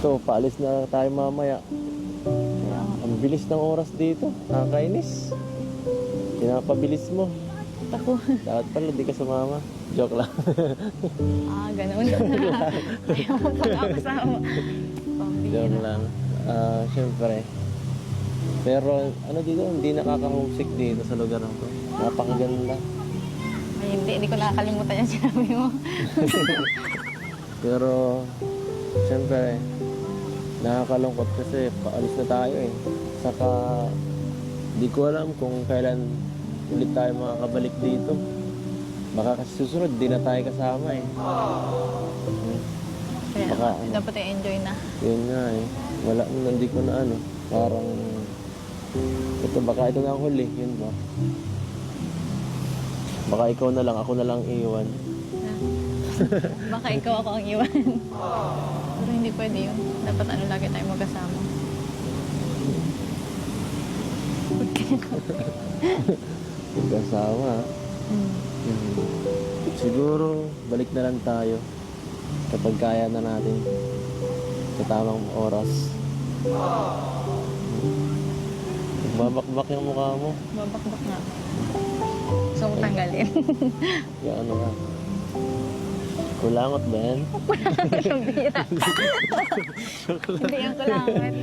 Ito, paalis na tayo mamaya. Ang bilis ng oras dito. Nakakainis. Pinapabilis mo. Ako. Dapat pala di ka sumama. Joke lang. Ganoon. Ayaw mo pala ako kasama. Joke lang. Siyempre. Pero ano dito, hindi nakaka-homesick dito sa lugar na to. Napakaganda. Ay, hindi ko nakakalimutan yung sinabi mo. Pero, siyempre, nakakalungkot kasi paalis na tayo eh. Saka, di ko alam kung kailan ulit tayo makakabalik dito. Baka kasi susunod, di na tayo kasama eh. Kaya Baka, dapat i-enjoy na. Yun nga eh. Wala, hindi ko na ano. Parang, ito baka ito na ang huli. Yun ba? Baka ikaw na lang, ako na lang iiwan. Baka ikaw ako ang iwan. Pero hindi pwede yun. Dapat lagi tayo magkasama. Magkasama. Siguro, balik na lang tayo. Kapag kaya na natin. Sa tamang oras. Babakbak yung mukha mo. Babakbak nga. Gusto mo tanggalin. Yung ano nga. Kulangot ba yan? Kulangot yung bira. Hindi yung kulangot.